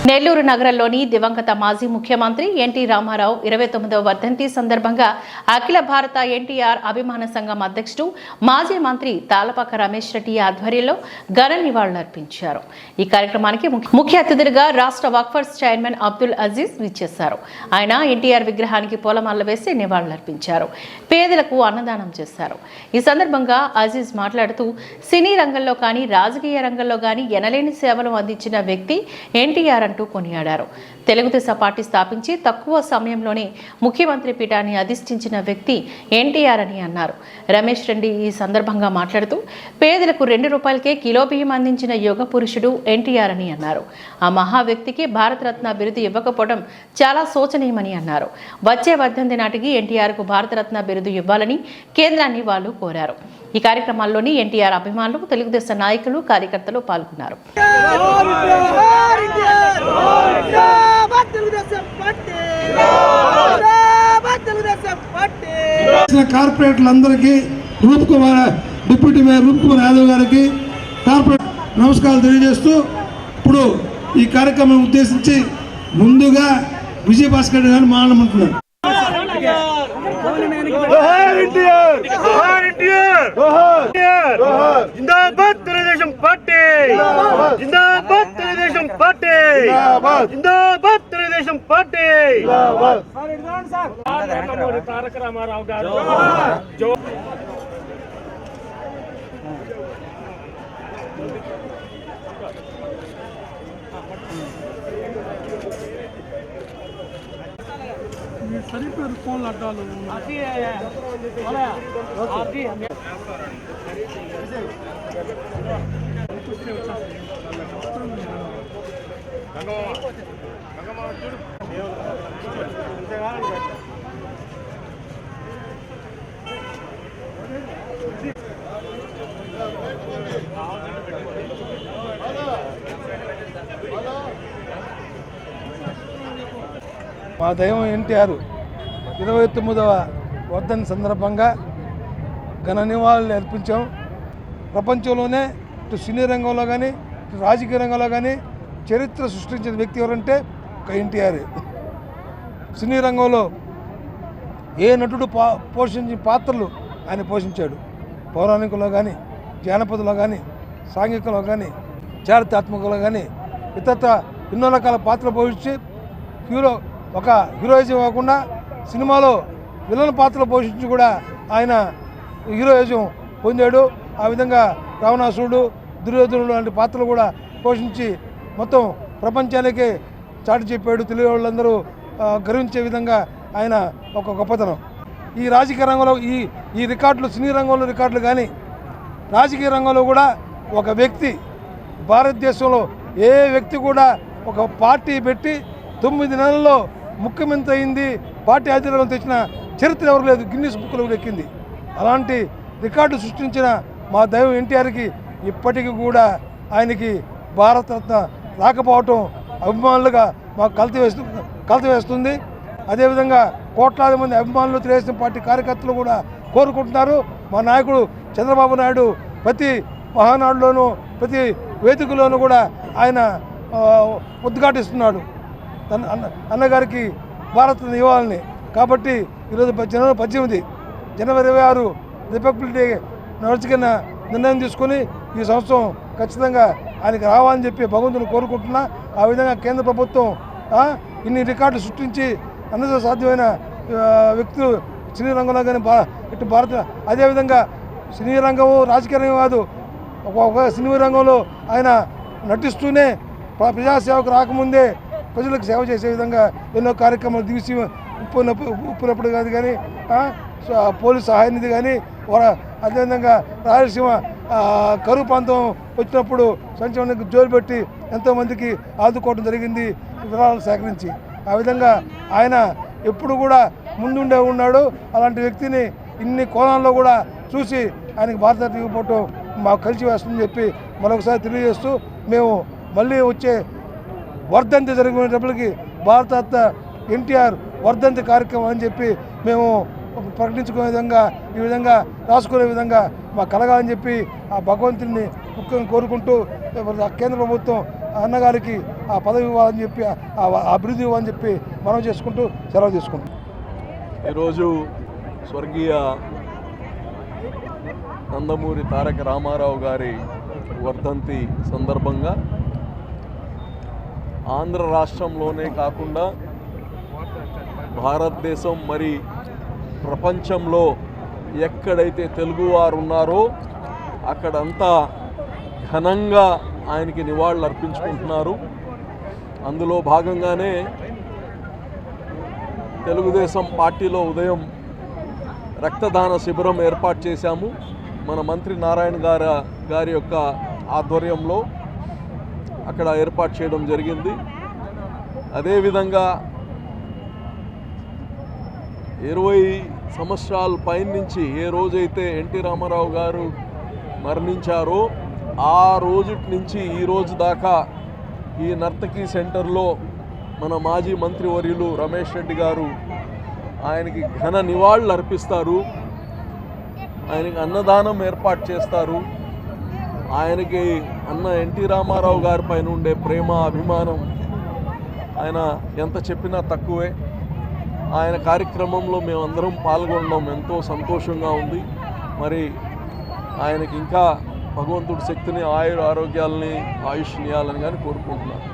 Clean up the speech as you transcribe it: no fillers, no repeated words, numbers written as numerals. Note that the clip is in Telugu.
నెల్లూరు నగరంలోని దివంగత మాజీ ముఖ్యమంత్రి ఎన్టీ రామారావు 29వ వర్ధంతి సందర్భంగా అఖిల భారత ఎన్టీఆర్ అభిమాన సంఘం అధ్యక్షుడు మాజీ మంత్రి తాళపాక రమేష్ రెడ్డి ఆధ్వర్యంలో ఘన నివాళులర్పించారు. ఈ కార్యక్రమానికి ముఖ్య అతిథులుగా రాష్ట్ర వక్ఫర్స్ చైర్మన్ అబ్దుల్ అజీజ్ విచ్చేశారు. ఆయన ఎన్టీఆర్ విగ్రహానికి పూలమాలలు వేసి నివాళులర్పించారు. పేదలకు అన్నదానం చేశారు. ఈ సందర్భంగా అజీజ్ మాట్లాడుతూ సినీ రంగంలో కానీ రాజకీయ రంగంలో కానీ ఎనలేని సేవలు అందించిన వ్యక్తి ఎన్టీఆర్ అంటూ కొనియాడారు. తెలుగుదేశం పార్టీ స్థాపించి తక్కువ సమయంలోనే ముఖ్యమంత్రి పీఠాన్ని అధిష్ఠించిన వ్యక్తి ఎన్టీఆర్ అని అన్నారు. రమేష్ రెడ్డి ఈ సందర్భంగా మాట్లాడుతూ పేదలకు ₹2 కిలో బియ్యం అందించిన యుగ పురుషుడు ఎన్టీఆర్ అని అన్నారు. ఆ మహా వ్యక్తికి భారతరత్న బిరుదు ఇవ్వకపోవడం చాలా శోచనీయమని అన్నారు. వచ్చే వర్ధంతి నాటికి ఎన్టీఆర్కు భారతరత్న బిరుదు ఇవ్వాలని కేంద్రాన్ని వాళ్ళు కోరారు. ఈ కార్యక్రమాల్లోని ఎన్టీఆర్ అభిమానులు, తెలుగుదేశం నాయకులు, కార్యకర్తలు పాల్గొన్నారు. కార్పొరేటర్లందరికీ డిప్యూటీ మేయర్ రూప్ కుమార్ యాదవ్ గారికి కార్పొరేట్ నమస్కారాలు తెలియజేస్తూ ఇప్పుడు ఈ కార్యక్రమం ఉద్దేశించి ముందుగా విజయభాస్కర్ గారు మాట్లాడమంటున్నారు. जिंदाबाद తెలుగుదేశం పార్టీ, जिंदाबाद తెలుగుదేశం పార్టీ, जिंदाबाद తెలుగుదేశం పార్టీ. తారక రామారావు గారు సరిపోయారు ఫోన్లు అడ్డాలు మా దైవం ఎన్టీఆర్ 29వ వర్ధంతి సందర్భంగా ఘన నివాళులు అర్పించాం. ప్రపంచంలోనే ఇటు సినీ రంగంలో కానీ ఇటు రాజకీయ రంగంలో కానీ చరిత్ర సృష్టించిన వ్యక్తి ఎవరంటే ఒక ఎన్టీఆర్. సినీ రంగంలో ఏ నటుడు పోషించిన పాత్రలు ఆయన పోషించాడు. పౌరాణికలో కానీ, జానపదలో కానీ, సాంఘికంలో కానీ, చారిత్రాత్మకంలో కానీ ఇతర ఎన్నో రకాల పాత్రలు పోషించి ఒక హీరోయిజం కాకుండా సినిమాలో విలన్ పాత్రలు పోషించి కూడా ఆయన హీరోయిజం పొందాడు. ఆ విధంగా రావణాసురుడు, దుర్యోధనుడు లాంటి పాత్రలు కూడా పోషించి మొత్తం ప్రపంచానికే చాటి చెప్పాడు. తెలుగు వాళ్ళందరూ గర్వించే విధంగా ఆయన ఒక గొప్పతనం. ఈ రాజకీయ రంగంలో ఈ రికార్డులు, సినీ రంగంలో రికార్డులు కానీ రాజకీయ రంగంలో కూడా ఒక వ్యక్తి, భారతదేశంలో ఏ వ్యక్తి కూడా ఒక పార్టీ పెట్టి 9 నెలల్లో ముఖ్యమంత్రి అయింది, పార్టీ అధికారంలో తెచ్చిన చరిత్ర ఎవరు లేదు, గిన్నిస్ బుక్లో ఎక్కింది. అలాంటి రికార్డు సృష్టించిన మా దైవం ఎన్టీఆర్కి ఇప్పటికీ కూడా ఆయనకి భారతరత్న రాకపోవటం అభిమానులుగా మాకు కలిసివేస్తుంది. అదేవిధంగా కోట్లాది మంది అభిమానులు తెలుగుదేశం పార్టీ కార్యకర్తలు కూడా కోరుకుంటున్నారు. మా నాయకుడు చంద్రబాబు నాయుడు ప్రతి మహానాడులోనూ ప్రతి వేదికలోనూ కూడా ఆయన ఉద్ఘాటిస్తున్నాడు అన్నగారికి భారతరత్న ఇవ్వాలని. కాబట్టి ఈరోజు జనవరి 26 రిపబ్లిక్ డే నడుచుకున్న నిర్ణయం తీసుకొని ఈ సంవత్సరం ఖచ్చితంగా ఆయనకి రావాలని చెప్పి భగవంతుని కోరుకుంటున్నా. ఆ విధంగా కేంద్ర ప్రభుత్వం ఇన్ని రికార్డులు సృష్టించి అందరూ సాధ్యమైన వ్యక్తులు సినీ రంగంలో కానీ ఇటు అదేవిధంగా సినీ రంగము రాజకీయ రంగం కాదు, ఒక సినీ రంగంలో ఆయన నటిస్తూనే ప్రజాసేవకు రాకముందే ప్రజలకు సేవ చేసే విధంగా ఎన్నో కార్యక్రమాలు దివిసి ఉప్పునప్పుడు కాదు కానీ పోలీసు సహాయ నిధి కానీ అదేవిధంగా రాయలసీమ కరువు ప్రాంతం వచ్చినప్పుడు సంక్షేమానికి జోలు పెట్టి ఎంతోమందికి ఆదుకోవడం జరిగింది వివరాలు సేకరించి. ఆ విధంగా ఆయన ఎప్పుడు కూడా ముందుండే ఉన్నాడు. అలాంటి వ్యక్తిని ఇన్ని కోణాల్లో కూడా చూసి ఆయనకి భారతరత్న ఇవ్వకపోవటం మాకు కలిసి వేస్తుందని చెప్పి మరొకసారి తెలియజేస్తూ మేము మళ్ళీ వచ్చే వర్ధంతి జరిగినప్పటికీ భారతరత్న ఎన్టీఆర్ వర్ధంతి కార్యక్రమం అని చెప్పి మేము ప్రకటించుకునే విధంగా ఈ విధంగా రాసుకునే విధంగా మాకు కలగాలని చెప్పి ఆ భగవంతుని ముఖ్యంగా కోరుకుంటూ కేంద్ర ప్రభుత్వం అన్నగారికి ఆ పదవి ఇవ్వాలని చెప్పి ఆ అభివృద్ధి ఇవ్వాలని చెప్పి మనం చేసుకుంటూ సెలవు తీసుకుంటాం. ఈరోజు స్వర్గీయ నందమూరి తారక రామారావు గారి వర్ధంతి సందర్భంగా ఆంధ్ర రాష్ట్రంలోనే కాకుండా భారతదేశం మరి ప్రపంచంలో ఎక్కడైతే తెలుగువారు ఉన్నారో అక్కడంతా ఘనంగా ఆయనకి నివాళులు అర్పించుకుంటున్నారు. అందులో భాగంగానే తెలుగుదేశం పార్టీలో ఉదయం రక్తదాన శిబిరం ఏర్పాటు చేశాము. మన మంత్రి నారాయణ గారి యొక్క ఆధ్వర్యంలో అక్కడ ఏర్పాటు చేయడం జరిగింది. అదేవిధంగా 20 సంవత్సరాల పైనుంచి ఏ రోజైతే ఎన్టీ రామారావు గారు మరణించారో ఆ రోజు నుంచి ఈ రోజు దాకా ఈ నర్తకీ సెంటర్లో మన మాజీ మంత్రివర్యులు రమేష్ రెడ్డి గారు ఆయనకి ఘన నివాళులు అర్పిస్తారు. ఆయనకి అన్నదానం ఏర్పాటు చేస్తారు. ఆయనకి అన్న ఎన్టీ రామారావు గారి పైన ఉండే ప్రేమ అభిమానం ఆయన ఎంత చెప్పినా తక్కువే. ఆయన కార్యక్రమంలో మేమందరం పాల్గొనడం ఎంతో సంతోషంగా ఉంది. మరి ఆయనకి ఇంకా భగవంతుడి శక్తిని ఆరోగ్యాలని ఆయుష్నియాలని కానీ కోరుకుంటున్నాను.